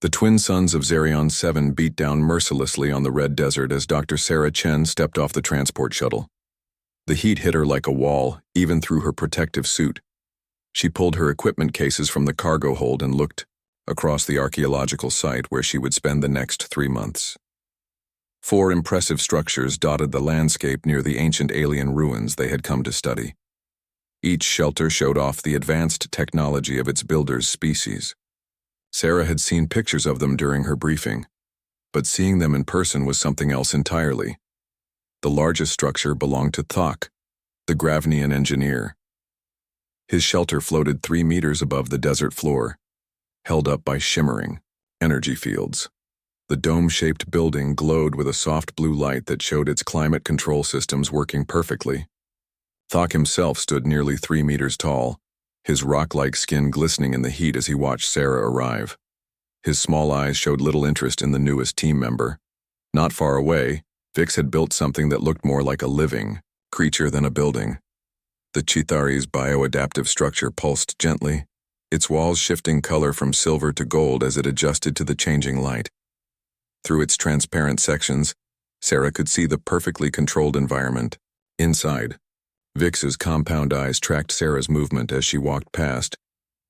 The twin suns of Zerion 7 beat down mercilessly on the red desert as Dr. Sarah Chen stepped off the transport shuttle. The heat hit her like a wall, even through her protective suit. She pulled her equipment cases from the cargo hold and looked across the archaeological site where she would spend the next 3 months. 4 impressive structures dotted the landscape near the ancient alien ruins they had come to study. Each shelter showed off the advanced technology of its builders' species. Sarah had seen pictures of them during her briefing, but seeing them in person was something else entirely. The largest structure belonged to Thok, the Gravnian engineer. His shelter floated 3 meters above the desert floor, held up by shimmering energy fields. The dome-shaped building glowed with a soft blue light that showed its climate control systems working perfectly. Thok himself stood nearly 3 meters tall, his rock-like skin glistening in the heat as he watched Sarah arrive. His small eyes showed little interest in the newest team member. Not far away, Vix had built something that looked more like a living creature than a building. The Chithari's bioadaptive structure pulsed gently, its walls shifting color from silver to gold as it adjusted to the changing light. Through its transparent sections, Sarah could see the perfectly controlled environment. Inside, Vix's compound eyes tracked Sarah's movement as she walked past,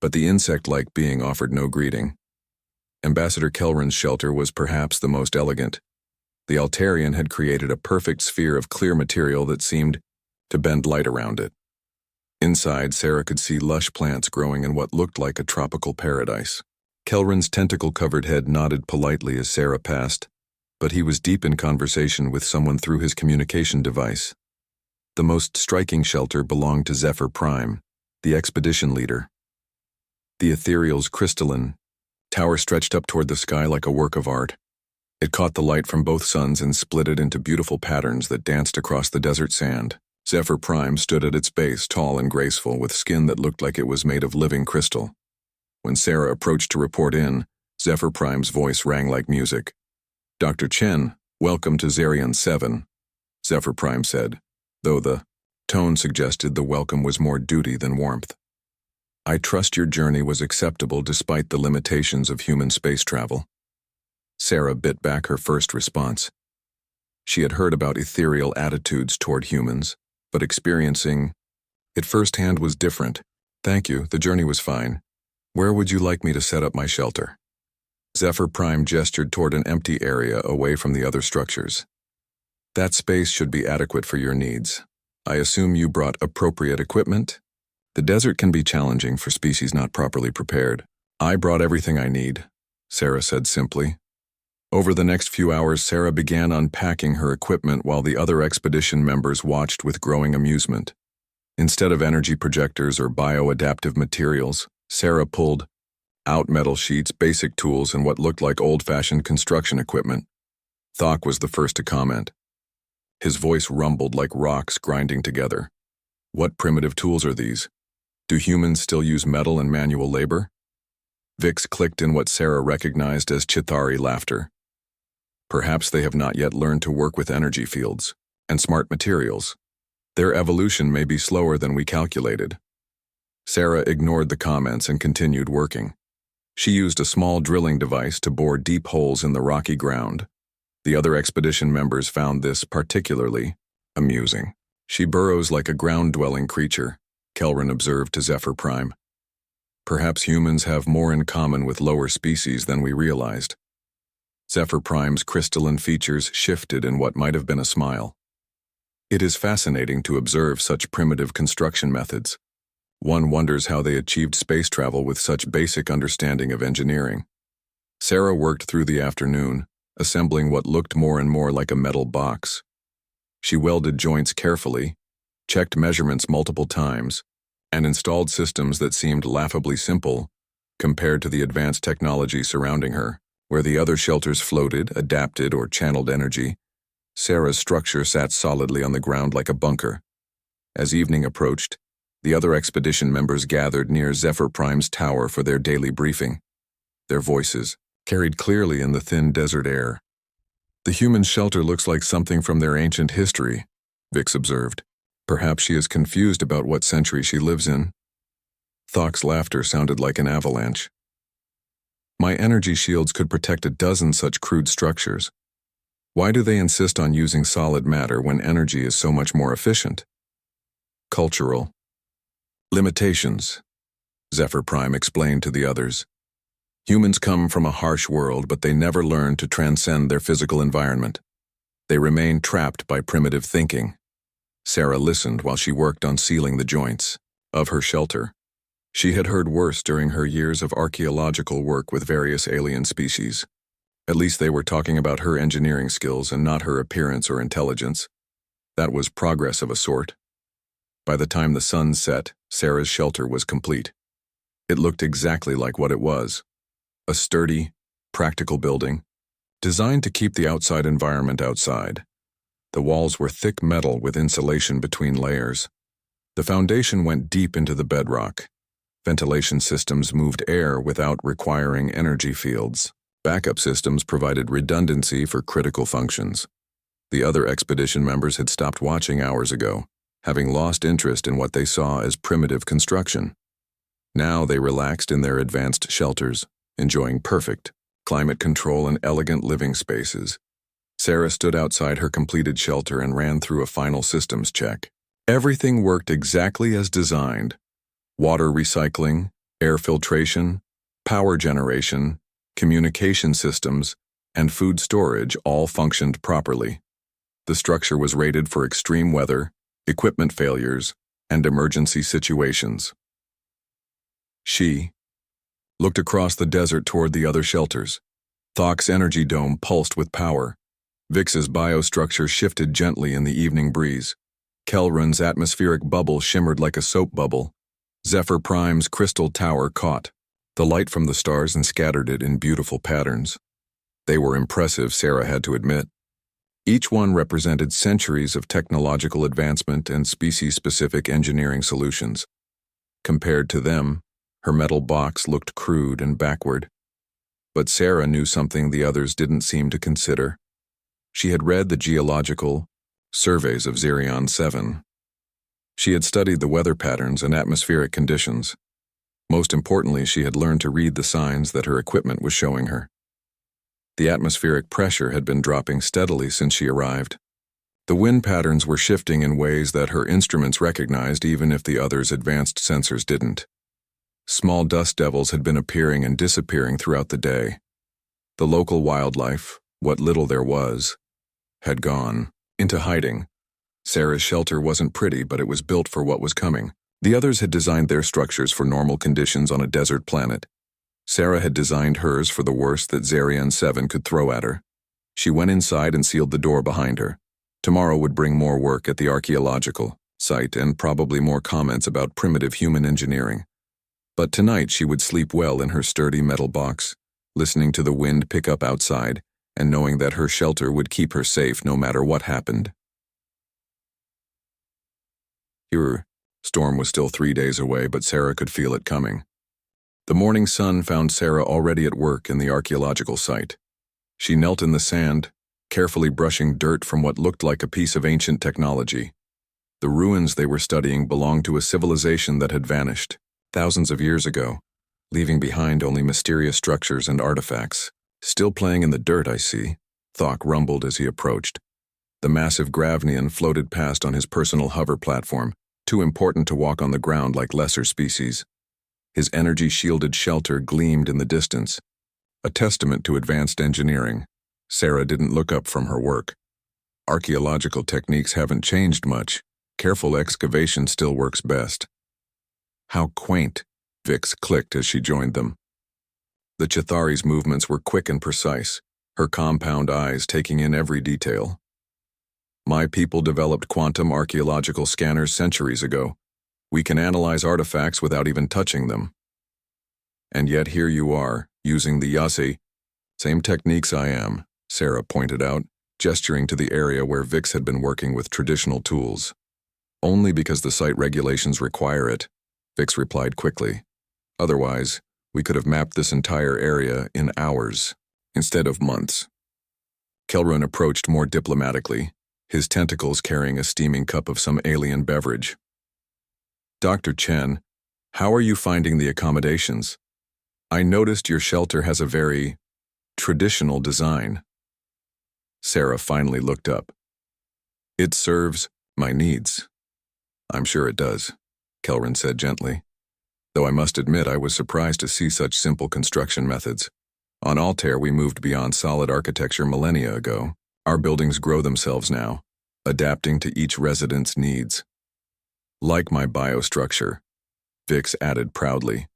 but the insect-like being offered no greeting. Ambassador Kelrin's shelter was perhaps the most elegant. The Altarian had created a perfect sphere of clear material that seemed to bend light around it. Inside, Sarah could see lush plants growing in what looked like a tropical paradise. Kelrin's tentacle-covered head nodded politely as Sarah passed, but he was deep in conversation with someone through his communication device. The most striking shelter belonged to Zephyr Prime, the expedition leader. The ethereal's crystalline tower stretched up toward the sky like a work of art. It caught the light from both suns and split it into beautiful patterns that danced across the desert sand. Zephyr Prime stood at its base, tall and graceful, with skin that looked like it was made of living crystal. When Sarah approached to report in, Zephyr Prime's voice rang like music. "Dr. Chen, welcome to Zerion 7, Zephyr Prime said, though the tone suggested the welcome was more duty than warmth. "I trust your journey was acceptable despite the limitations of human space travel." Sarah bit back her first response. She had heard about ethereal attitudes toward humans, but experiencing it firsthand was different. "Thank you, the journey was fine. Where would you like me to set up my shelter?" Zephyr Prime gestured toward an empty area away from the other structures. "That space should be adequate for your needs. I assume you brought appropriate equipment? The desert can be challenging for species not properly prepared." "I brought everything I need," Sarah said simply. Over the next few hours, Sarah began unpacking her equipment while the other expedition members watched with growing amusement. Instead of energy projectors or bioadaptive materials, Sarah pulled out metal sheets, basic tools, and what looked like old-fashioned construction equipment. Thok was the first to comment. His voice rumbled like rocks grinding together. "What primitive tools are these? Do humans still use metal and manual labor?" Vix clicked in what Sarah recognized as Chithari laughter. "Perhaps they have not yet learned to work with energy fields and smart materials. Their evolution may be slower than we calculated." Sarah ignored the comments and continued working. She used a small drilling device to bore deep holes in the rocky ground. The other expedition members found this particularly amusing. "She burrows like a ground-dwelling creature," Kelrin observed to Zephyr Prime. "Perhaps humans have more in common with lower species than we realized." Zephyr Prime's crystalline features shifted in what might have been a smile. "It is fascinating to observe such primitive construction methods. One wonders how they achieved space travel with such basic understanding of engineering." Sarah worked through the afternoon, assembling what looked more and more like a metal box. She welded joints carefully, checked measurements multiple times, and installed systems that seemed laughably simple compared to the advanced technology surrounding her. Where the other shelters floated, adapted, or channeled energy, Sarah's structure sat solidly on the ground like a bunker. As evening approached, the other expedition members gathered near Zephyr Prime's tower for their daily briefing. Their voices carried clearly in the thin desert air. "The human shelter looks like something from their ancient history," Vix observed. "Perhaps she is confused about what century she lives in." Thok's laughter sounded like an avalanche. My energy shields could protect a dozen such crude structures. Why do they insist on using solid matter when energy is so much more efficient? Cultural limitations, Zephyr Prime explained to the others. Humans come from a harsh world, but they never learn to transcend their physical environment. They remain trapped by primitive thinking. Sarah listened while she worked on sealing the joints of her shelter. She had heard worse during her years of archaeological work with various alien species. At least they were talking about her engineering skills and not her appearance or intelligence. That was progress of a sort. By the time the sun set, Sarah's shelter was complete. It looked exactly like what it was. A sturdy, practical building, designed to keep the outside environment outside. The walls were thick metal with insulation between layers. The foundation went deep into the bedrock. Ventilation systems moved air without requiring energy fields. Backup systems provided redundancy for critical functions. The other expedition members had stopped watching hours ago, having lost interest in what they saw as primitive construction. Now they relaxed in their advanced shelters, enjoying perfect climate control and elegant living spaces. Sarah stood outside her completed shelter and ran through a final systems check. Everything worked exactly as designed. Water recycling, air filtration, power generation, communication systems, and food storage all functioned properly. The structure was rated for extreme weather, equipment failures, and emergency situations. She looked across the desert toward the other shelters. Thok's energy dome pulsed with power. Vix's biostructure shifted gently in the evening breeze. Kelrun's atmospheric bubble shimmered like a soap bubble. Zephyr Prime's crystal tower caught the light from the stars and scattered it in beautiful patterns. They were impressive, Sarah had to admit. Each one represented centuries of technological advancement and species-specific engineering solutions. Compared to them, her metal box looked crude and backward. But Sarah knew something the others didn't seem to consider. She had read the geological surveys of Zerion 7. She had studied the weather patterns and atmospheric conditions. Most importantly, she had learned to read the signs that her equipment was showing her. The atmospheric pressure had been dropping steadily since she arrived. The wind patterns were shifting in ways that her instruments recognized even if the others' advanced sensors didn't. Small dust devils had been appearing and disappearing throughout the day. The local wildlife, what little there was, had gone into hiding. Sarah's shelter wasn't pretty, but it was built for what was coming. The others had designed their structures for normal conditions on a desert planet. Sarah had designed hers for the worst that Zerion 7 could throw at her. She went inside and sealed the door behind her. Tomorrow would bring more work at the archaeological site and probably more comments about primitive human engineering. But tonight she would sleep well in her sturdy metal box, listening to the wind pick up outside and knowing that her shelter would keep her safe no matter what happened. Her storm was still 3 days away, but Sarah could feel it coming. The morning sun found Sarah already at work in the archaeological site. She knelt in the sand, carefully brushing dirt from what looked like a piece of ancient technology. The ruins they were studying belonged to a civilization that had vanished thousands of years ago, leaving behind only mysterious structures and artifacts. Still playing in the dirt, I see, Thok rumbled as he approached. The massive Gravnian floated past on his personal hover platform, too important to walk on the ground like lesser species. His energy-shielded shelter gleamed in the distance, a testament to advanced engineering. Sarah didn't look up from her work. Archaeological techniques haven't changed much. Careful excavation still works best. How quaint, Vix clicked as she joined them. The Chithari's movements were quick and precise, her compound eyes taking in every detail. My people developed quantum archaeological scanners centuries ago. We can analyze artifacts without even touching them. And yet here you are, using the Yasi. Same techniques I am, Sarah pointed out, gesturing to the area where Vix had been working with traditional tools. Only because the site regulations require it, Vix replied quickly. Otherwise, we could have mapped this entire area in hours, instead of months. Kelrun approached more diplomatically, his tentacles carrying a steaming cup of some alien beverage. Dr. Chen, how are you finding the accommodations? I noticed your shelter has a very traditional design. Sarah finally looked up. It serves my needs. I'm sure it does, Kelrin said gently, though I must admit I was surprised to see such simple construction methods. On Altair, we moved beyond solid architecture millennia ago. Our buildings grow themselves now, adapting to each resident's needs. Like my biostructure, Vix added proudly.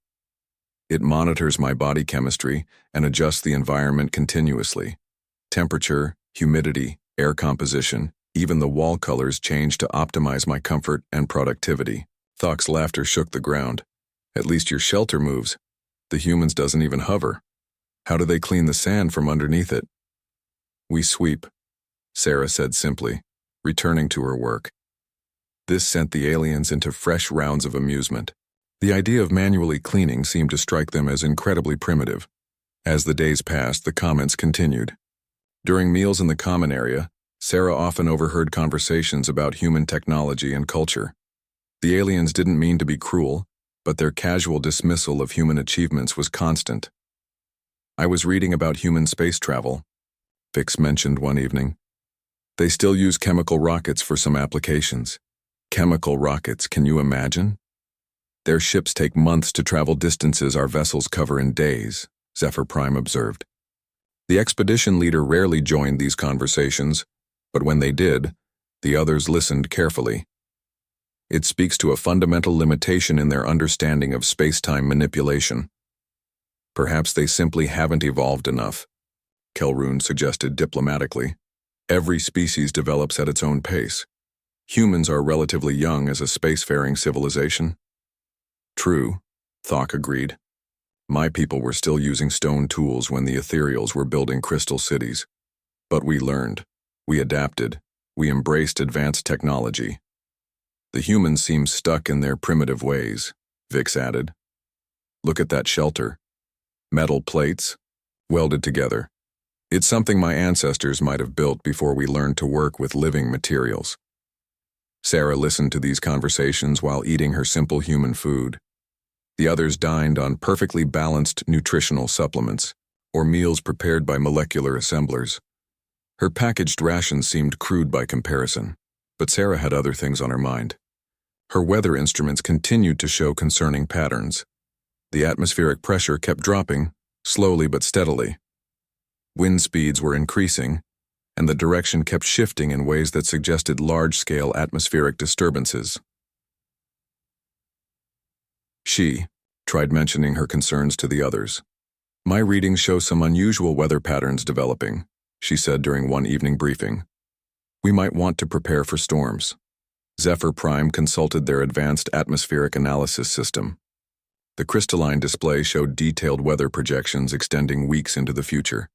It monitors my body chemistry and adjusts the environment continuously. Temperature, humidity, air composition, even the wall colors change to optimize my comfort and productivity. Thok's laughter shook the ground. At least your shelter moves. The humans doesn't even hover. How do they clean the sand from underneath it? We sweep, Sarah said simply, returning to her work. This sent the aliens into fresh rounds of amusement. The idea of manually cleaning seemed to strike them as incredibly primitive. As the days passed, the comments continued. During meals in the common area, Sarah often overheard conversations about human technology and culture. The aliens didn't mean to be cruel, but their casual dismissal of human achievements was constant. I was reading about human space travel, Vix mentioned one evening. They still use chemical rockets for some applications. Chemical rockets, can you imagine? Their ships take months to travel distances our vessels cover in days, Zephyr Prime observed. The expedition leader rarely joined these conversations, but when they did, the others listened carefully. It speaks to a fundamental limitation in their understanding of space-time manipulation. Perhaps they simply haven't evolved enough, Kelrune suggested diplomatically. Every species develops at its own pace. Humans are relatively young as a spacefaring civilization. True, Thok agreed. My people were still using stone tools when the ethereals were building crystal cities. But we learned, we adapted, we embraced advanced technology. The humans seem stuck in their primitive ways, Vix added. Look at that shelter. Metal plates, welded together. It's something my ancestors might have built before we learned to work with living materials. Sarah listened to these conversations while eating her simple human food. The others dined on perfectly balanced nutritional supplements, or meals prepared by molecular assemblers. Her packaged rations seemed crude by comparison, but Sarah had other things on her mind. Her weather instruments continued to show concerning patterns. The atmospheric pressure kept dropping, slowly but steadily. Wind speeds were increasing, and the direction kept shifting in ways that suggested large-scale atmospheric disturbances. She tried mentioning her concerns to the others. My readings show some unusual weather patterns developing, she said during one evening briefing. We might want to prepare for storms. Zephyr Prime consulted their advanced atmospheric analysis system. The crystalline display showed detailed weather projections extending weeks into the future.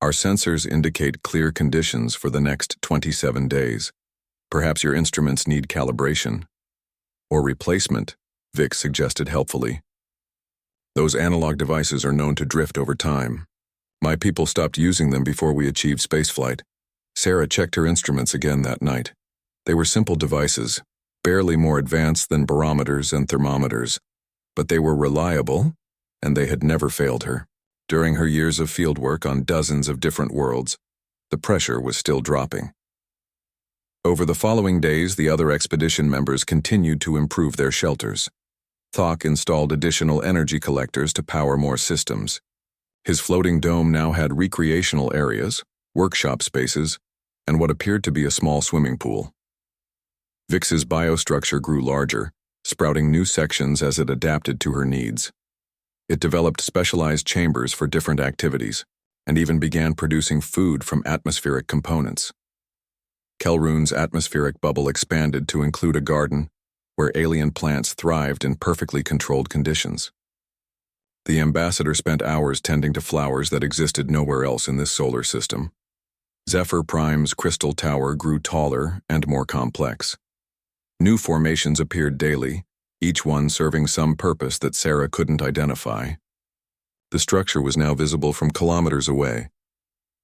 Our sensors indicate clear conditions for the next 27 days. Perhaps your instruments need calibration. Or replacement, Vix suggested helpfully. Those analog devices are known to drift over time. My people stopped using them before we achieved spaceflight. Sarah checked her instruments again that night. They were simple devices, barely more advanced than barometers and thermometers, but they were reliable, and they had never failed her. During her years of fieldwork on dozens of different worlds, the pressure was still dropping. Over the following days, the other expedition members continued to improve their shelters. Thok installed additional energy collectors to power more systems. His floating dome now had recreational areas, workshop spaces, and what appeared to be a small swimming pool. Vix's biostructure grew larger, sprouting new sections as it adapted to her needs. It developed specialized chambers for different activities, and even began producing food from atmospheric components. Kelrune's atmospheric bubble expanded to include a garden, where alien plants thrived in perfectly controlled conditions. The ambassador spent hours tending to flowers that existed nowhere else in this solar system. Zephyr Prime's crystal tower grew taller and more complex. New formations appeared daily, each one serving some purpose that Sarah couldn't identify. The structure was now visible from kilometers away,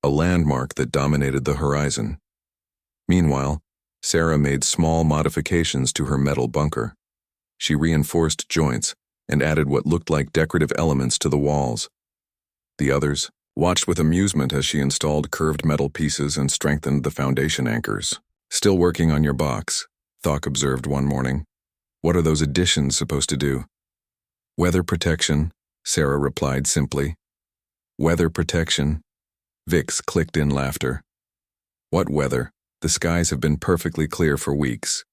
a landmark that dominated the horizon. Meanwhile, Sarah made small modifications to her metal bunker. She reinforced joints, and added what looked like decorative elements to the walls. The others watched with amusement as she installed curved metal pieces and strengthened the foundation anchors. "Still working on your box," Thok observed one morning. "What are those additions supposed to do?" "Weather protection," Sarah replied simply. "Weather protection?" Vix clicked in laughter. "What weather? The skies have been perfectly clear for weeks."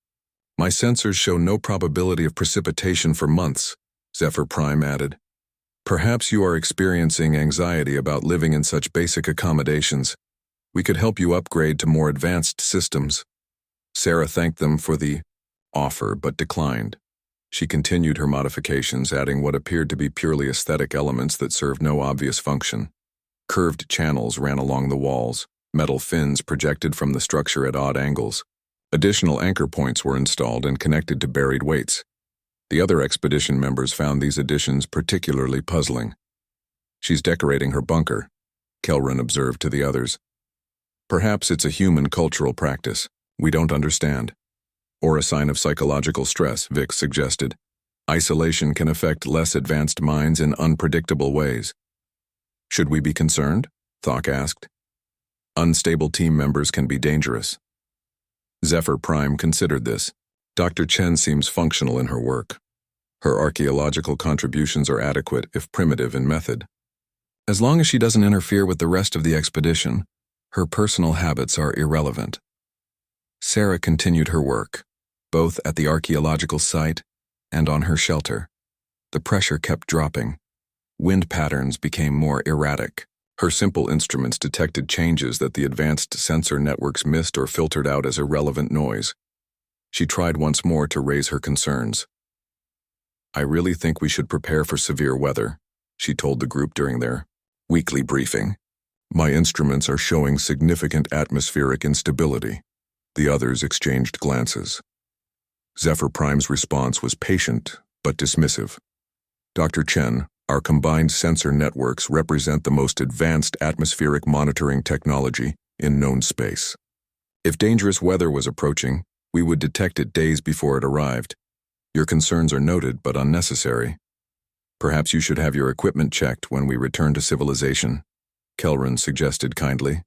"My sensors show no probability of precipitation for months," Zephyr Prime added. "Perhaps you are experiencing anxiety about living in such basic accommodations. We could help you upgrade to more advanced systems." Sarah thanked them for the offer but declined. She continued her modifications, adding what appeared to be purely aesthetic elements that served no obvious function. Curved channels ran along the walls, metal fins projected from the structure at odd angles. Additional anchor points were installed and connected to buried weights. The other expedition members found these additions particularly puzzling. "She's decorating her bunker," Kelrin observed to the others. "Perhaps it's a human cultural practice we don't understand. Or a sign of psychological stress," Vix suggested. "Isolation can affect less advanced minds in unpredictable ways." "Should we be concerned?" Thok asked. "Unstable team members can be dangerous." Zephyr Prime considered this. Dr. Chen seems functional in her work. Her archaeological contributions are adequate, if primitive in method. As long as she doesn't interfere with the rest of the expedition, her personal habits are irrelevant. Sarah continued her work, both at the archaeological site and on her shelter. The pressure kept dropping. Wind patterns became more erratic. Her simple instruments detected changes that the advanced sensor networks missed or filtered out as irrelevant noise. She tried once more to raise her concerns. "I really think we should prepare for severe weather," she told the group during their weekly briefing. "My instruments are showing significant atmospheric instability." The others exchanged glances. Zephyr Prime's response was patient but dismissive. "Dr. Chen, our combined sensor networks represent the most advanced atmospheric monitoring technology in known space. If dangerous weather was approaching, we would detect it days before it arrived. Your concerns are noted but unnecessary. Perhaps you should have your equipment checked when we return to civilization," Kelrin suggested kindly.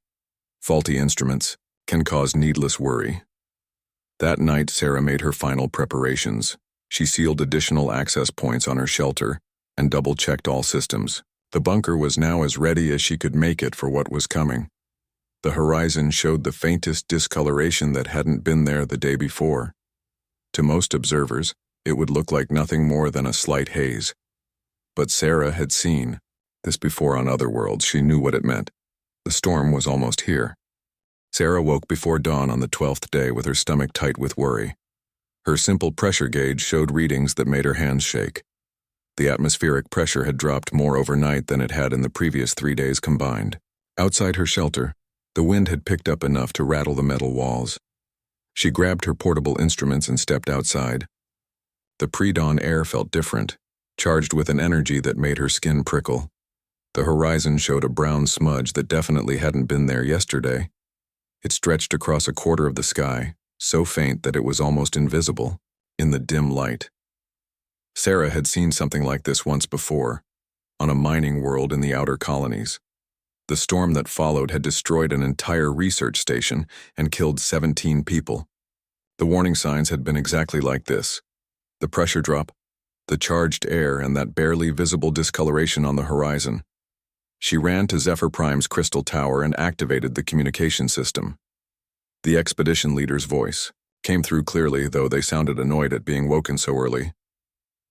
"Faulty instruments can cause needless worry." That night, Sarah made her final preparations. She sealed additional access points on her shelter and double-checked all systems. The bunker was now as ready as she could make it for what was coming. The horizon showed the faintest discoloration that hadn't been there the day before. To most observers, it would look like nothing more than a slight haze. But Sarah had seen this before on other worlds. She knew what it meant. The storm was almost here. Sarah woke before dawn on the 12th day with her stomach tight with worry. Her simple pressure gauge showed readings that made her hands shake. The atmospheric pressure had dropped more overnight than it had in the previous 3 days combined. Outside her shelter, the wind had picked up enough to rattle the metal walls. She grabbed her portable instruments and stepped outside. The pre-dawn air felt different, charged with an energy that made her skin prickle. The horizon showed a brown smudge that definitely hadn't been there yesterday. It stretched across a quarter of the sky, so faint that it was almost invisible, in the dim light. Sarah had seen something like this once before, on a mining world in the outer colonies. The storm that followed had destroyed an entire research station and killed 17 people. The warning signs had been exactly like this: the pressure drop, the charged air, and that barely visible discoloration on the horizon. She ran to Zephyr Prime's crystal tower and activated the communication system. The expedition leader's voice came through clearly, though they sounded annoyed at being woken so early.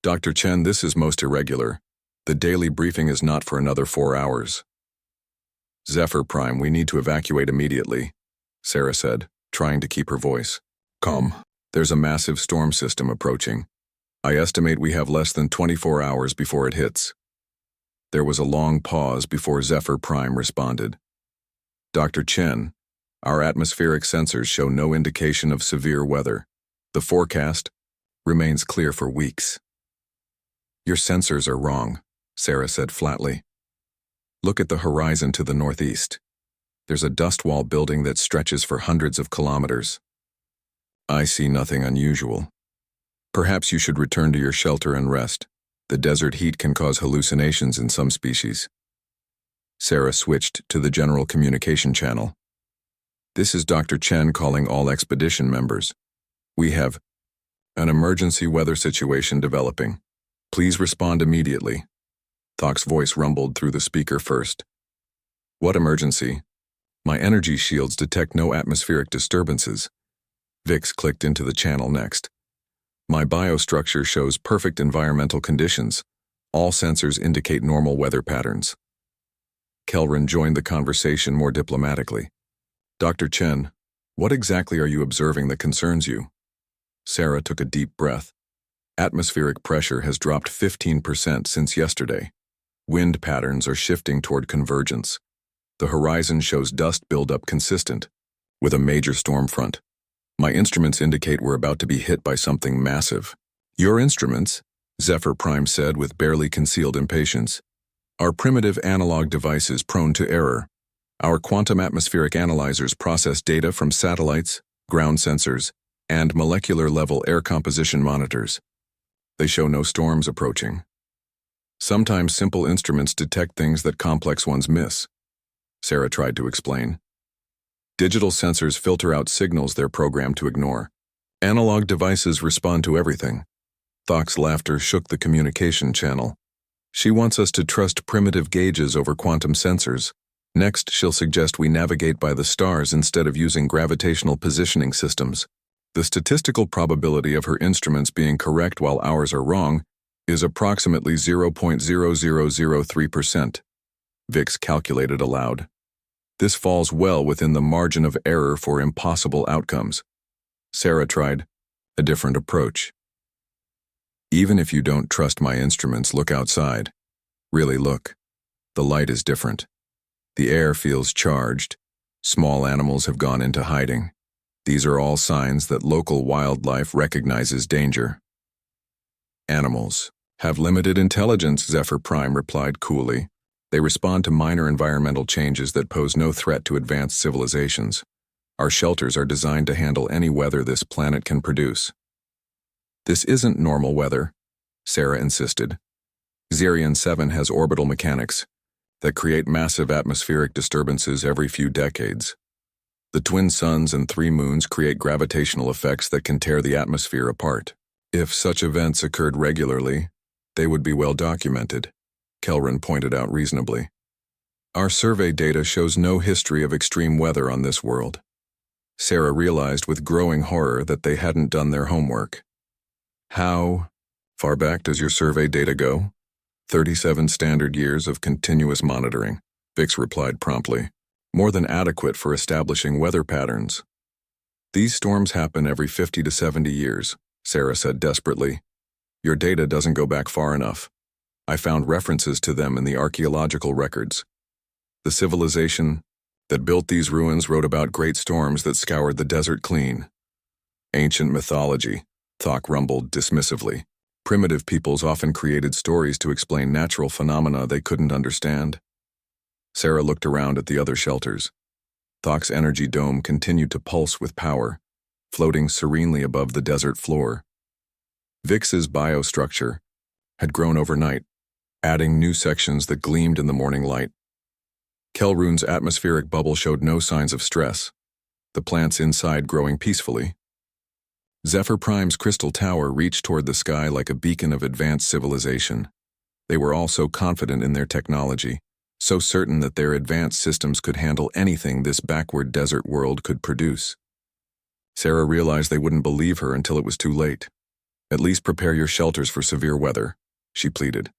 "Dr. Chen, this is most irregular. The daily briefing is not for another 4 hours." "Zephyr Prime, we need to evacuate immediately," Sarah said, trying to keep her voice calm. "There's a massive storm system approaching. I estimate we have less than 24 hours before it hits." There was a long pause before Zephyr Prime responded. "Dr. Chen, our atmospheric sensors show no indication of severe weather. The forecast remains clear for weeks." "Your sensors are wrong," Sarah said flatly. "Look at the horizon to the northeast. There's a dust wall building that stretches for hundreds of kilometers." "I see nothing unusual. Perhaps you should return to your shelter and rest," The desert heat can cause hallucinations in some species. Sarah switched to the general communication channel. This is Dr. Chen calling all expedition members. We have an emergency weather situation developing. Please respond immediately. Thok's voice rumbled through the speaker first. What emergency? My energy shields detect no atmospheric disturbances. Vix clicked into the channel next. My biostructure shows perfect environmental conditions. All sensors indicate normal weather patterns. Kelrin joined the conversation more diplomatically. Dr. Chen, what exactly are you observing that concerns you? Sarah took a deep breath. Atmospheric pressure has dropped 15% since yesterday. Wind patterns are shifting toward convergence. The horizon shows dust buildup consistent with a major storm front. My instruments indicate we're about to be hit by something massive. Your instruments? Zephyr Prime said with barely concealed impatience. Are primitive analog devices prone to error. Our quantum atmospheric analyzers process data from satellites, ground sensors, and molecular-level air composition monitors. They show no storms approaching. Sometimes simple instruments detect things that complex ones miss. Sarah tried to explain. Digital sensors filter out signals they're programmed to ignore. Analog devices respond to everything. Thok's laughter shook the communication channel. She wants us to trust primitive gauges over quantum sensors. Next, she'll suggest we navigate by the stars instead of using gravitational positioning systems. The statistical probability of her instruments being correct while ours are wrong is approximately 0.0003%. Vix calculated aloud. This falls well within the margin of error for impossible outcomes. Sarah tried a different approach. Even if you don't trust my instruments, look outside. Really look. The light is different. The air feels charged. Small animals have gone into hiding. These are all signs that local wildlife recognizes danger. Animals have limited intelligence, Zephyr Prime replied coolly. They respond to minor environmental changes that pose no threat to advanced civilizations. Our shelters are designed to handle any weather this planet can produce. This isn't normal weather, Sarah insisted. Xerion 7 has orbital mechanics that create massive atmospheric disturbances every few decades. The twin suns and three moons create gravitational effects that can tear the atmosphere apart. If such events occurred regularly, they would be well documented, Kelrin pointed out reasonably. Our survey data shows no history of extreme weather on this world. Sarah realized with growing horror that they hadn't done their homework. How far back does your survey data go? 37 standard years of continuous monitoring, Vix replied promptly. More than adequate for establishing weather patterns. These storms happen every 50 to 70 years, Sarah said desperately. Your data doesn't go back far enough. I found references to them in the archaeological records. The civilization that built these ruins wrote about great storms that scoured the desert clean. Ancient mythology, Thok rumbled dismissively. Primitive peoples often created stories to explain natural phenomena they couldn't understand. Sarah looked around at the other shelters. Thok's energy dome continued to pulse with power, floating serenely above the desert floor. Vix's biostructure had grown overnight, adding new sections that gleamed in the morning light. Kelrun's atmospheric bubble showed no signs of stress, the plants inside growing peacefully. Zephyr Prime's crystal tower reached toward the sky like a beacon of advanced civilization. They were all so confident in their technology, so certain that their advanced systems could handle anything this backward desert world could produce. Sarah realized they wouldn't believe her until it was too late. At least prepare your shelters for severe weather, she pleaded.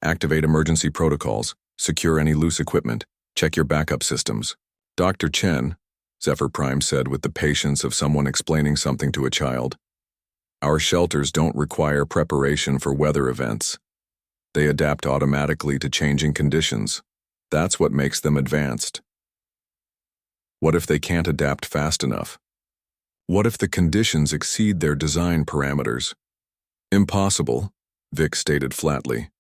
Activate emergency protocols, secure any loose equipment, check your backup systems. Dr. Chen, Zephyr Prime said with the patience of someone explaining something to a child. Our shelters don't require preparation for weather events. They adapt automatically to changing conditions. That's what makes them advanced. What if they can't adapt fast enough? What if the conditions exceed their design parameters? Impossible, Vic stated flatly.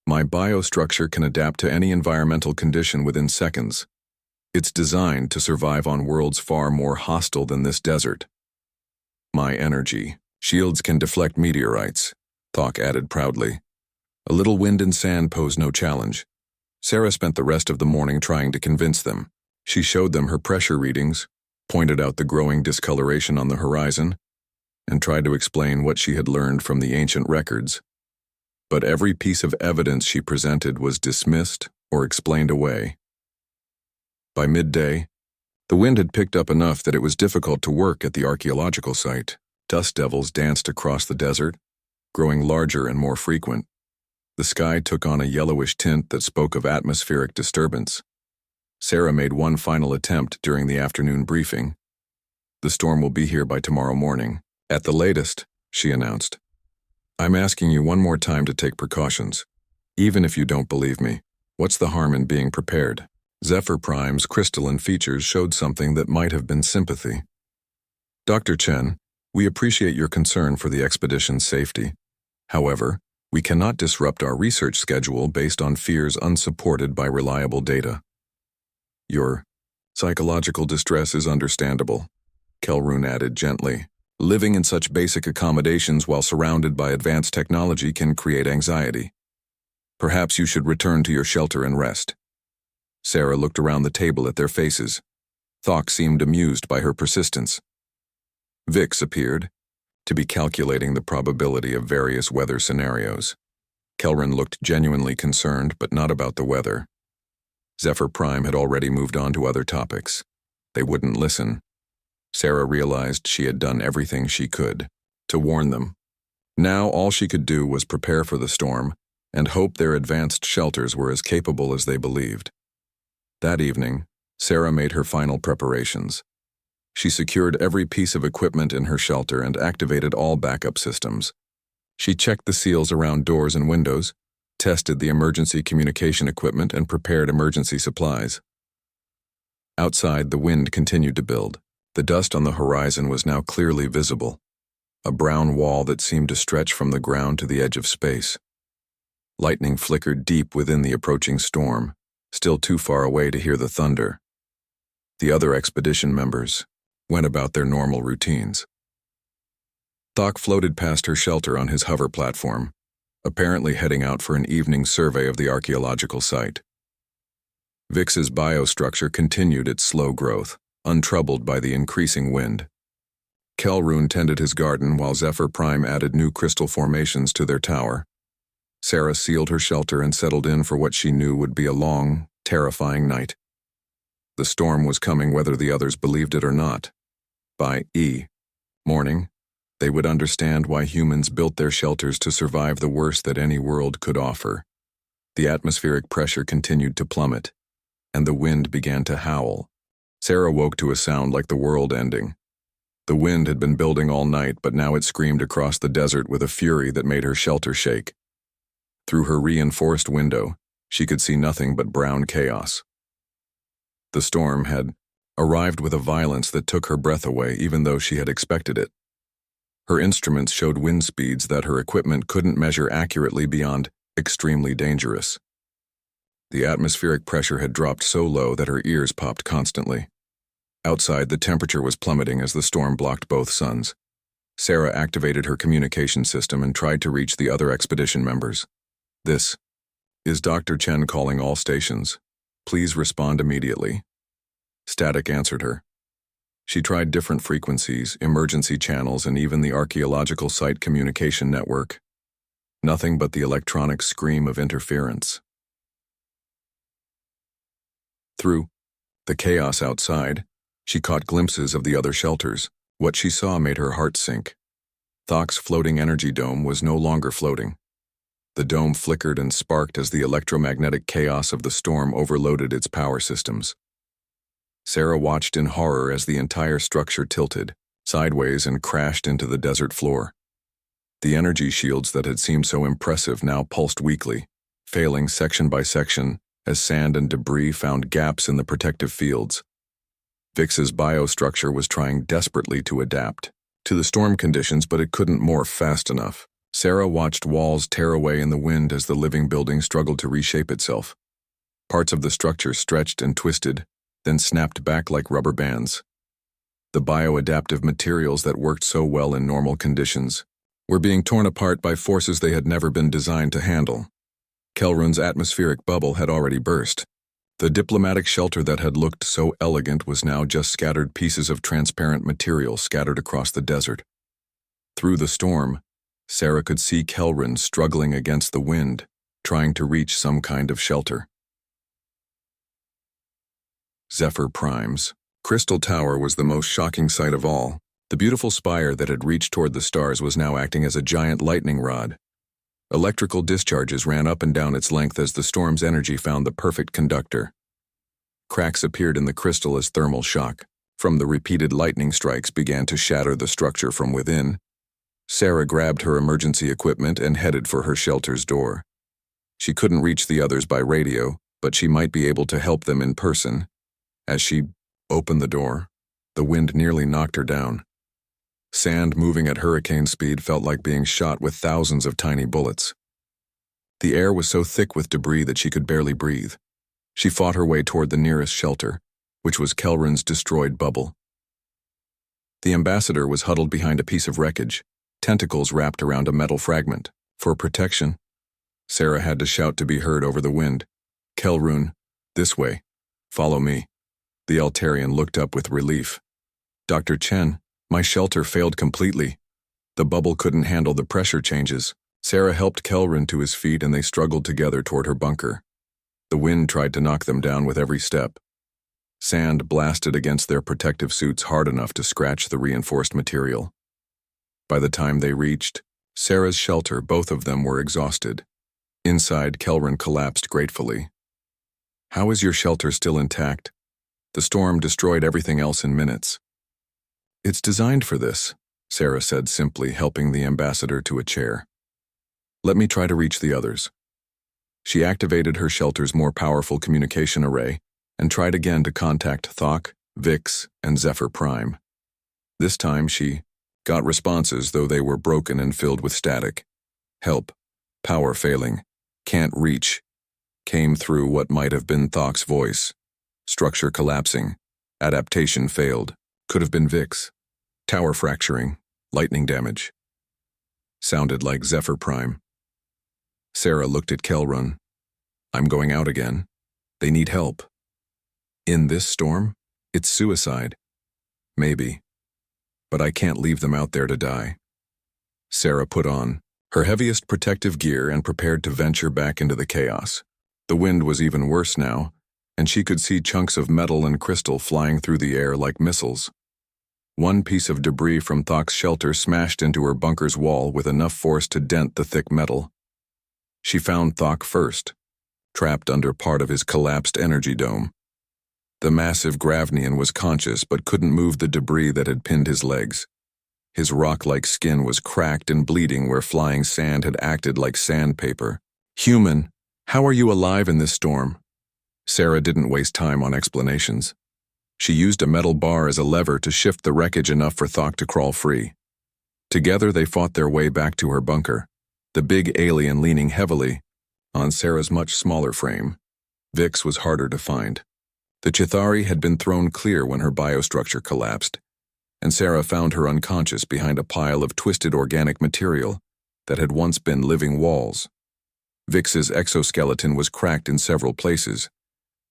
My biostructure can adapt to any environmental condition within seconds. It's designed to survive on worlds far more hostile than this desert. My energy. Shields can deflect meteorites, Thok added proudly. A little wind and sand posed no challenge. Sarah spent the rest of the morning trying to convince them. She showed them her pressure readings, pointed out the growing discoloration on the horizon, and tried to explain what she had learned from the ancient records. But every piece of evidence she presented was dismissed or explained away. By midday, the wind had picked up enough that it was difficult to work at the archaeological site. Dust devils danced across the desert, growing larger and more frequent. The sky took on a yellowish tint that spoke of atmospheric disturbance. Sarah made one final attempt during the afternoon briefing. "The storm will be here by tomorrow morning. At the latest," she announced. "I'm asking you one more time to take precautions. Even if you don't believe me, what's the harm in being prepared?" Zephyr Prime's crystalline features showed something that might have been sympathy. "Dr. Chen, we appreciate your concern for the expedition's safety. However, we cannot disrupt our research schedule based on fears unsupported by reliable data. Your psychological distress is understandable," Kelrune added gently. "Living in such basic accommodations while surrounded by advanced technology can create anxiety. Perhaps you should return to your shelter and rest." Sarah looked around the table at their faces. Thok seemed amused by her persistence. Vix appeared, to be calculating the probability of various weather scenarios. Kelrune looked genuinely concerned, but not about the weather. Zephyr Prime had already moved on to other topics. They wouldn't listen. Sarah realized she had done everything she could to warn them. Now all she could do was prepare for the storm and hope their advanced shelters were as capable as they believed. That evening, Sarah made her final preparations. She secured every piece of equipment in her shelter and activated all backup systems. She checked the seals around doors and windows, tested the emergency communication equipment, and prepared emergency supplies. Outside, the wind continued to build. The dust on the horizon was now clearly visible, a brown wall that seemed to stretch from the ground to the edge of space. Lightning flickered deep within the approaching storm, still too far away to hear the thunder. The other expedition members went about their normal routines. Thok floated past her shelter on his hover platform, apparently heading out for an evening survey of the archaeological site. Vix's biostructure continued its slow growth, untroubled by the increasing wind. Kelrune tended his garden while Zephyr Prime added new crystal formations to their tower. Sarah sealed her shelter and settled in for what she knew would be a long, terrifying night. The storm was coming whether the others believed it or not. By morning, they would understand why humans built their shelters to survive the worst that any world could offer. The atmospheric pressure continued to plummet, and the wind began to howl. Sarah woke to a sound like the world ending. The wind had been building all night, but now it screamed across the desert with a fury that made her shelter shake. Through her reinforced window, she could see nothing but brown chaos. The storm had arrived with a violence that took her breath away, even though she had expected it. Her instruments showed wind speeds that her equipment couldn't measure accurately beyond extremely dangerous. The atmospheric pressure had dropped so low that her ears popped constantly. Outside, the temperature was plummeting as the storm blocked both suns. Sarah activated her communication system and tried to reach the other expedition members. "This is Dr. Chen calling all stations. Please respond immediately." Static answered her. She tried different frequencies, emergency channels, and even the archaeological site communication network. Nothing but the electronic scream of interference. Through the chaos outside, she caught glimpses of the other shelters. What she saw made her heart sink. Thok's floating energy dome was no longer floating. The dome flickered and sparked as the electromagnetic chaos of the storm overloaded its power systems. Sarah watched in horror as the entire structure tilted sideways and crashed into the desert floor. The energy shields that had seemed so impressive now pulsed weakly, failing section by section as sand and debris found gaps in the protective fields. Vix's biostructure was trying desperately to adapt to the storm conditions, but it couldn't morph fast enough. Sarah watched walls tear away in the wind as the living building struggled to reshape itself. Parts of the structure stretched and twisted, then snapped back like rubber bands. The bioadaptive materials that worked so well in normal conditions were being torn apart by forces they had never been designed to handle. Kelrun's atmospheric bubble had already burst. The diplomatic shelter that had looked so elegant was now just scattered pieces of transparent material scattered across the desert. Through the storm, Sarah could see Kelrun struggling against the wind, trying to reach some kind of shelter. Zephyr Prime's Crystal Tower was the most shocking sight of all. The beautiful spire that had reached toward the stars was now acting as a giant lightning rod. Electrical discharges ran up and down its length as the storm's energy found the perfect conductor. Cracks appeared in the crystal as thermal shock from the repeated lightning strikes began to shatter the structure from within. Sarah grabbed her emergency equipment and headed for her shelter's door. She couldn't reach the others by radio, but she might be able to help them in person. As she opened the door, the wind nearly knocked her down. Sand moving at hurricane speed felt like being shot with thousands of tiny bullets. The air was so thick with debris that she could barely breathe. She fought her way toward the nearest shelter, which was Kelrun's destroyed bubble. The ambassador was huddled behind a piece of wreckage, tentacles wrapped around a metal fragment. For protection, Sarah had to shout to be heard over the wind. "Kelrun, this way. Follow me." The Altarian looked up with relief. "Dr. Chen, my shelter failed completely. The bubble couldn't handle the pressure changes." Sarah helped Kelrun to his feet and they struggled together toward her bunker. The wind tried to knock them down with every step. Sand blasted against their protective suits hard enough to scratch the reinforced material. By the time they reached Sarah's shelter, both of them were exhausted. Inside, Kelrun collapsed gratefully. "How is your shelter still intact? The storm destroyed everything else in minutes." "It's designed for this," Sarah said simply, helping the ambassador to a chair. "Let me try to reach the others." She activated her shelter's more powerful communication array and tried again to contact Thok, Vix, and Zephyr Prime. This time she got responses, though they were broken and filled with static. "Help. Power failing. Can't reach," came through what might have been Thok's voice. "Structure collapsing. Adaptation failed." Could have been Vix. "Tower fracturing. Lightning damage." Sounded like Zephyr Prime. Sarah looked at Kelrun. "I'm going out again. They need help." "In this storm? It's suicide." "Maybe. But I can't leave them out there to die." Sarah put on her heaviest protective gear and prepared to venture back into the chaos. The wind was even worse now, and she could see chunks of metal and crystal flying through the air like missiles. One piece of debris from Thok's shelter smashed into her bunker's wall with enough force to dent the thick metal. She found Thok first, trapped under part of his collapsed energy dome. The massive Gravnian was conscious but couldn't move the debris that had pinned his legs. His rock-like skin was cracked and bleeding where flying sand had acted like sandpaper. "Human, how are you alive in this storm?" Sarah didn't waste time on explanations. She used a metal bar as a lever to shift the wreckage enough for Thok to crawl free. Together they fought their way back to her bunker, the big alien leaning heavily on Sarah's much smaller frame. Vix was harder to find. The Chithari had been thrown clear when her biostructure collapsed, and Sarah found her unconscious behind a pile of twisted organic material that had once been living walls. Vix's exoskeleton was cracked in several places,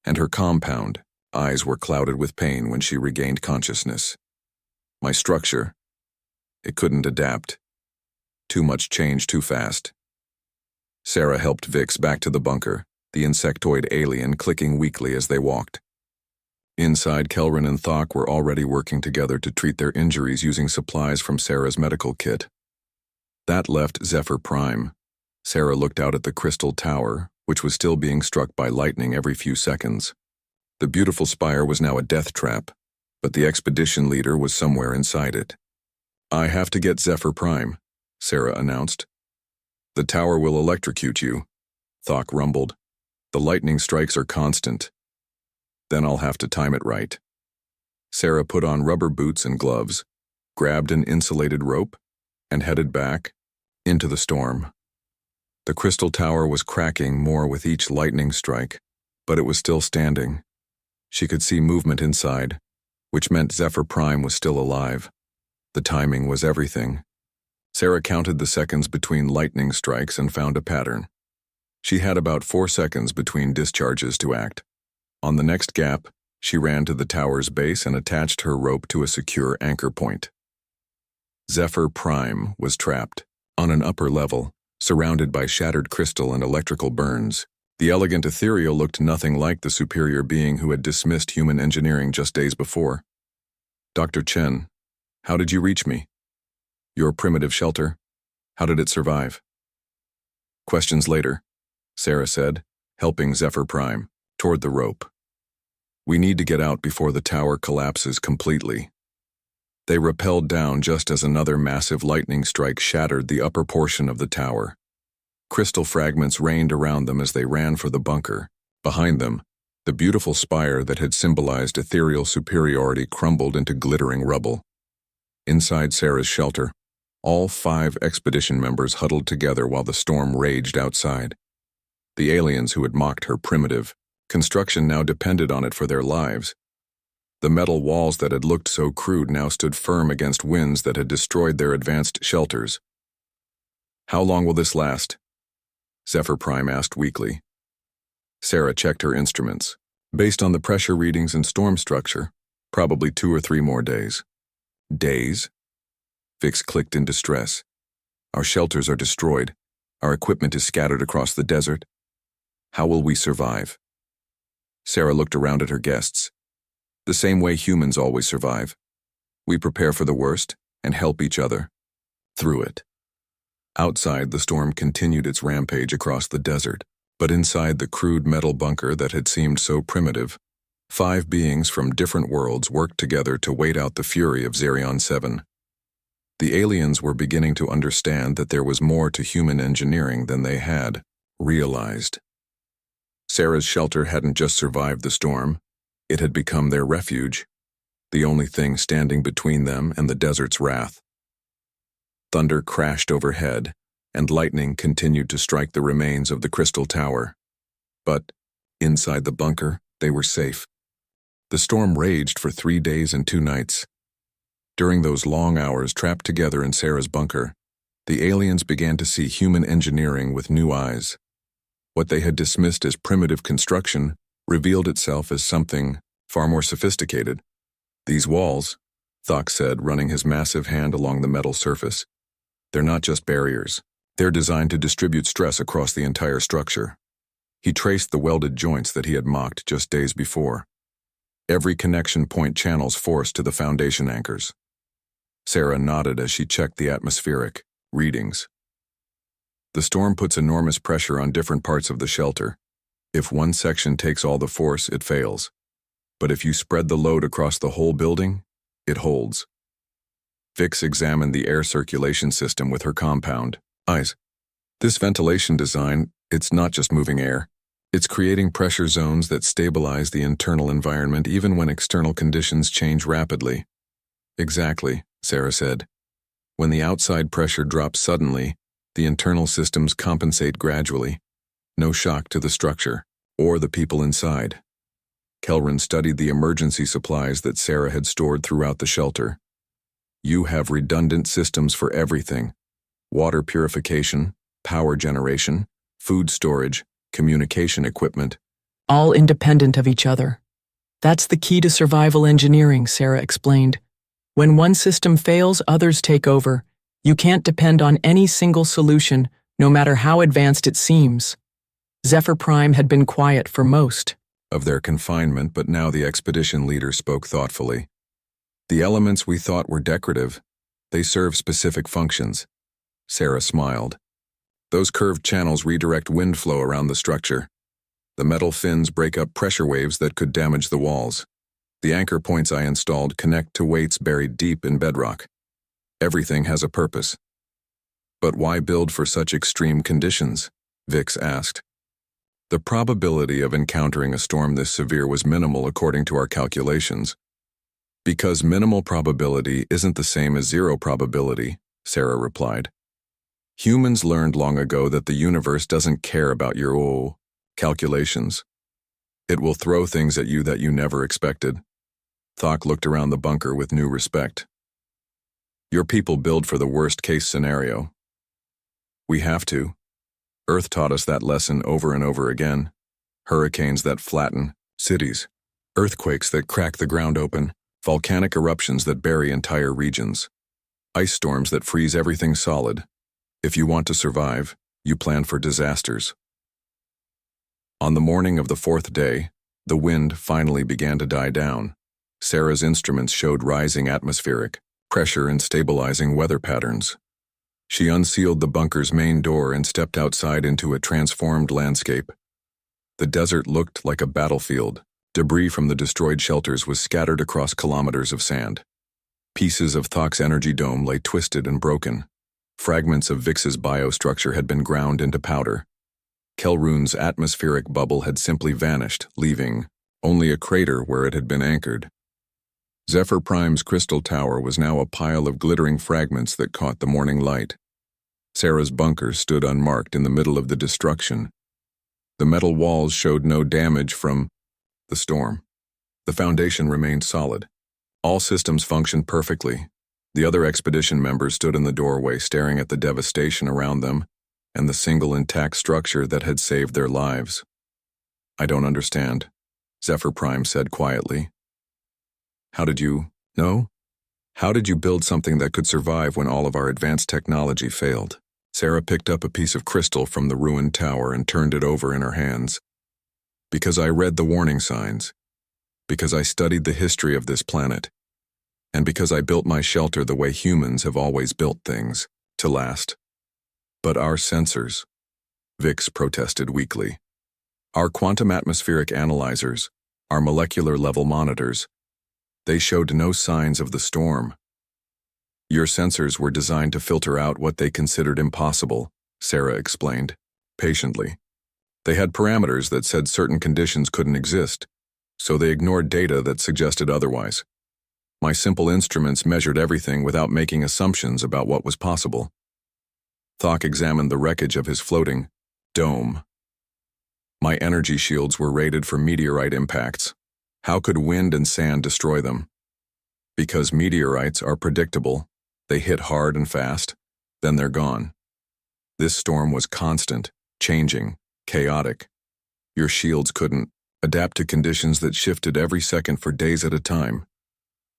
and her compound eyes were clouded with pain when she regained consciousness. "My structure. It couldn't adapt. Too much change too fast." Sarah helped Vix back to the bunker, the insectoid alien clicking weakly as they walked. Inside, Kelrun and Thok were already working together to treat their injuries using supplies from Sarah's medical kit. That left Zephyr Prime. Sarah looked out at the crystal tower, which was still being struck by lightning every few seconds. The beautiful spire was now a death trap, but the expedition leader was somewhere inside it. "I have to get Zephyr Prime," Sarah announced. "The tower will electrocute you," Thok rumbled. "The lightning strikes are constant. Then I'll have to time it right." Sarah put on rubber boots and gloves, grabbed an insulated rope, and headed back into the storm. The crystal tower was cracking more with each lightning strike, but it was still standing. She could see movement inside, which meant Zephyr Prime was still alive. The timing was everything. Sarah counted the seconds between lightning strikes and found a pattern. She had about 4 seconds between discharges to act. On the next gap, she ran to the tower's base and attached her rope to a secure anchor point. Zephyr Prime was trapped on an upper level, surrounded by shattered crystal and electrical burns. The elegant ethereal looked nothing like the superior being who had dismissed human engineering just days before. Dr. Chen, how did you reach me? Your primitive shelter? How did it survive? Questions later, Sarah said, helping Zephyr Prime toward the rope. We need to get out before the tower collapses completely. They rappelled down just as another massive lightning strike shattered the upper portion of the tower. Crystal fragments rained around them as they ran for the bunker. Behind them, the beautiful spire that had symbolized ethereal superiority crumbled into glittering rubble. Inside Sarah's shelter, all 5 expedition members huddled together while the storm raged outside. The aliens who had mocked her primitive construction now depended on it for their lives. The metal walls that had looked so crude now stood firm against winds that had destroyed their advanced shelters. How long will this last? Zephyr Prime asked weakly. Sarah checked her instruments. Based on the pressure readings and storm structure, probably 2 or 3 more days. Days? Vix clicked in distress. Our shelters are destroyed. Our equipment is scattered across the desert. How will we survive? Sarah looked around at her guests. The same way humans always survive. We prepare for the worst and help each other through it. Outside, the storm continued its rampage across the desert, but inside the crude metal bunker that had seemed so primitive, 5 beings from different worlds worked together to wait out the fury of Zerion 7. The aliens were beginning to understand that there was more to human engineering than they had realized. Sarah's shelter hadn't just survived the storm, it had become their refuge, the only thing standing between them and the desert's wrath. Thunder crashed overhead, and lightning continued to strike the remains of the crystal tower. But, inside the bunker, they were safe. The storm raged for 3 days and 2 nights. During those long hours trapped together in Sarah's bunker, the aliens began to see human engineering with new eyes. What they had dismissed as primitive construction revealed itself as something far more sophisticated. These walls, Thok said, running his massive hand along the metal surface, they're not just barriers. They're designed to distribute stress across the entire structure. He traced the welded joints that he had mocked just days before. Every connection point channels force to the foundation anchors. Sarah nodded as she checked the atmospheric readings. The storm puts enormous pressure on different parts of the shelter. If one section takes all the force, it fails. But if you spread the load across the whole building, it holds. Vix examined the air circulation system with her compound eyes. This ventilation design, it's not just moving air. It's creating pressure zones that stabilize the internal environment even when external conditions change rapidly. Exactly, Sarah said. When the outside pressure drops suddenly, the internal systems compensate gradually. No shock to the structure or the people inside. Kelrin studied the emergency supplies that Sarah had stored throughout the shelter. You have redundant systems for everything: water purification, power generation, food storage, communication equipment. All independent of each other. That's the key to survival engineering, Sarah explained. When one system fails, others take over. You can't depend on any single solution, no matter how advanced it seems. Zephyr Prime had been quiet for most of their confinement, but now the expedition leader spoke thoughtfully. The elements we thought were decorative, they serve specific functions. Sarah smiled. Those curved channels redirect wind flow around the structure. The metal fins break up pressure waves that could damage the walls. The anchor points I installed connect to weights buried deep in bedrock. Everything has a purpose. But why build for such extreme conditions? Vix asked. The probability of encountering a storm this severe was minimal according to our calculations. Because minimal probability isn't the same as zero probability, Sarah replied. Humans learned long ago that the universe doesn't care about your calculations. It will throw things at you that you never expected. Thok looked around the bunker with new respect. Your people build for the worst-case scenario. We have to. Earth taught us that lesson over and over again. Hurricanes that flatten cities, earthquakes that crack the ground open, volcanic eruptions that bury entire regions, ice storms that freeze everything solid. If you want to survive, you plan for disasters. On the morning of the fourth day, the wind finally began to die down. Sarah's instruments showed rising atmospheric pressure and stabilizing weather patterns. She unsealed the bunker's main door and stepped outside into a transformed landscape. The desert looked like a battlefield. Debris from the destroyed shelters was scattered across kilometers of sand. Pieces of Thok's energy dome lay twisted and broken. Fragments of Vix's biostructure had been ground into powder. Kelrun's atmospheric bubble had simply vanished, leaving only a crater where it had been anchored. Zephyr Prime's crystal tower was now a pile of glittering fragments that caught the morning light. Sarah's bunker stood unmarked in the middle of the destruction. The metal walls showed no damage from the storm. The foundation remained solid. All systems functioned perfectly. The other expedition members stood in the doorway staring at the devastation around them and the single intact structure that had saved their lives. "I don't understand," Zephyr Prime said quietly. "How did you know? How did you build something that could survive when all of our advanced technology failed?" Sarah picked up a piece of crystal from the ruined tower and turned it over in her hands. "Because I read the warning signs. Because I studied the history of this planet. And because I built my shelter the way humans have always built things, to last. But our sensors," Vix protested weakly. "Our quantum atmospheric analyzers, our molecular level monitors, they showed no signs of the storm. Your sensors were designed to filter out what they considered impossible," Sarah explained, patiently. "They had parameters that said certain conditions couldn't exist, so they ignored data that suggested otherwise. My simple instruments measured everything without making assumptions about what was possible." Thok examined the wreckage of his floating dome. "My energy shields were rated for meteorite impacts. How could wind and sand destroy them? Because meteorites are predictable. They hit hard and fast, then they're gone. This storm was constant, changing, chaotic. Your shields couldn't adapt to conditions that shifted every second for days at a time."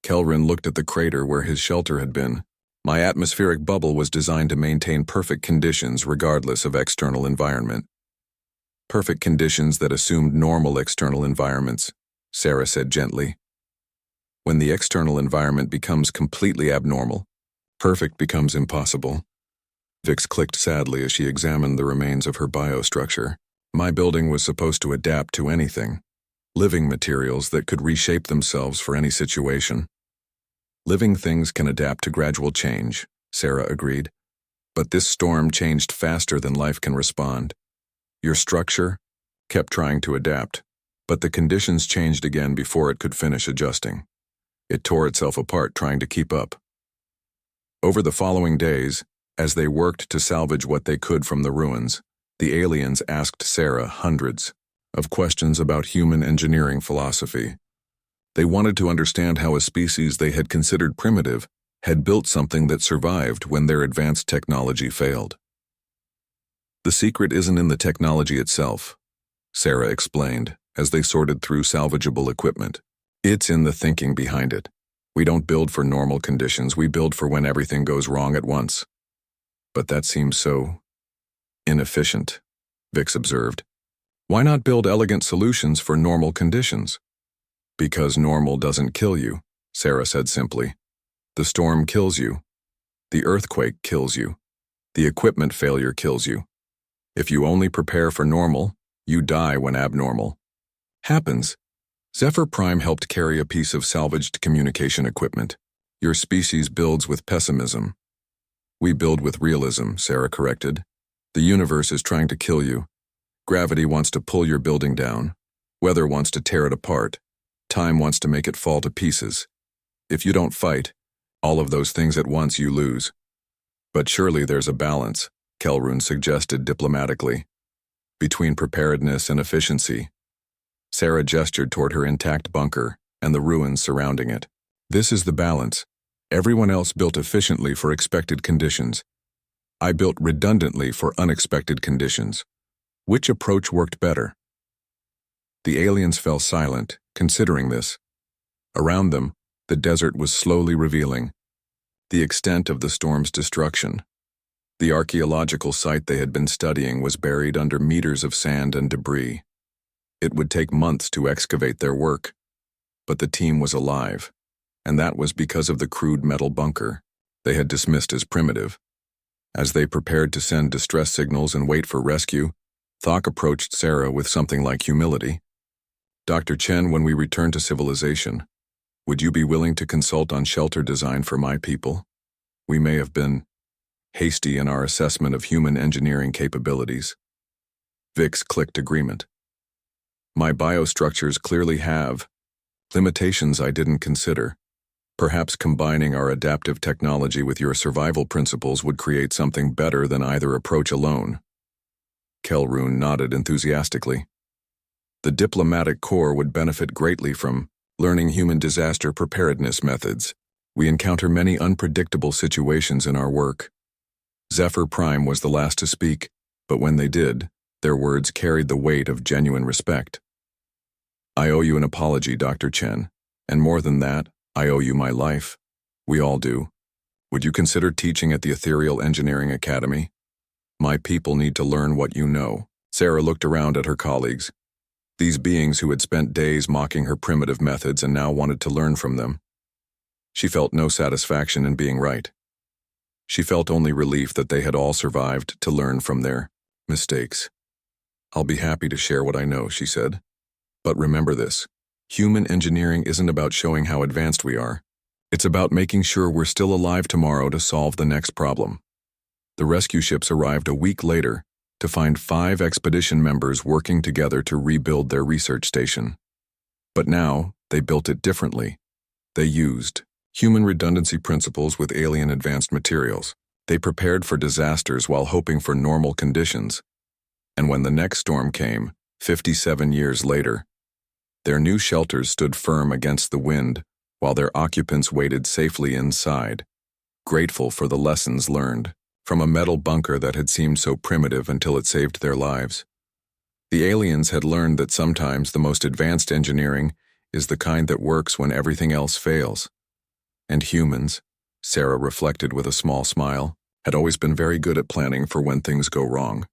Kelrun looked at the crater where his shelter had been. "My atmospheric bubble was designed to maintain perfect conditions regardless of external environment." "Perfect conditions that assumed normal external environments," Sarah said gently. "When the external environment becomes completely abnormal, perfect becomes impossible." Vix clicked sadly as she examined the remains of her biostructure. "My building was supposed to adapt to anything. Living materials that could reshape themselves for any situation." "Living things can adapt to gradual change," Sarah agreed. "But this storm changed faster than life can respond. Your structure kept trying to adapt, but the conditions changed again before it could finish adjusting. It tore itself apart trying to keep up." Over the following days, as they worked to salvage what they could from the ruins, the aliens asked Sarah hundreds of questions about human engineering philosophy. They wanted to understand how a species they had considered primitive had built something that survived when their advanced technology failed. "The secret isn't in the technology itself," Sarah explained as they sorted through salvageable equipment. "It's in the thinking behind it. We don't build for normal conditions, we build for when everything goes wrong at once." "But that seems so inefficient," Vix observed. "Why not build elegant solutions for normal conditions?" "Because normal doesn't kill you," Sarah said simply. "The storm kills you. The earthquake kills you. The equipment failure kills you. If you only prepare for normal, you die when abnormal happens." Zephyr Prime helped carry a piece of salvaged communication equipment. "Your species builds with pessimism." "We build with realism," Sarah corrected. "The universe is trying to kill you. Gravity wants to pull your building down. Weather wants to tear it apart. Time wants to make it fall to pieces. If you don't fight all of those things at once, you lose." "But surely there's a balance," Kelrun suggested diplomatically, "between preparedness and efficiency." Sarah gestured toward her intact bunker and the ruins surrounding it. "This is the balance. Everyone else built efficiently for expected conditions. I built redundantly for unexpected conditions. Which approach worked better? The aliens fell silent, considering this. Around them, the desert was slowly revealing the extent of the storm's destruction. The archaeological site they had been studying was buried under meters of sand and debris. It would take months to excavate their work, but the team was alive, and that was because of the crude metal bunker they had dismissed as primitive. As they prepared to send distress signals and wait for rescue, Thok approached Sarah with something like humility. Dr. Chen, when we return to civilization, would you be willing to consult on shelter design for my people? We may have been hasty in our assessment of human engineering capabilities. Vix clicked agreement. My biostructures clearly have limitations I didn't consider. Perhaps combining our adaptive technology with your survival principles would create something better than either approach alone. Kelrune nodded enthusiastically. The diplomatic corps would benefit greatly from learning human disaster preparedness methods. We encounter many unpredictable situations in our work. Zephyr Prime was the last to speak, but when they did, their words carried the weight of genuine respect. I owe you an apology, Dr. Chen, and more than that, I owe you my life. We all do. Would you consider teaching at the Ethereal Engineering Academy? My people need to learn what you know. Sarah looked around at her colleagues. These beings who had spent days mocking her primitive methods and now wanted to learn from them. She felt no satisfaction in being right. She felt only relief that they had all survived to learn from their mistakes. I'll be happy to share what I know, she said. But remember this, human engineering isn't about showing how advanced we are. It's about making sure we're still alive tomorrow to solve the next problem. The rescue ships arrived a week later to find 5 expedition members working together to rebuild their research station. But now, they built it differently. They used human redundancy principles with alien advanced materials. They prepared for disasters while hoping for normal conditions. And when the next storm came, 57 years later, their new shelters stood firm against the wind while their occupants waited safely inside, grateful for the lessons learned from a metal bunker that had seemed so primitive until it saved their lives. The aliens had learned that sometimes the most advanced engineering is the kind that works when everything else fails. And humans, Sarah reflected with a small smile, had always been very good at planning for when things go wrong.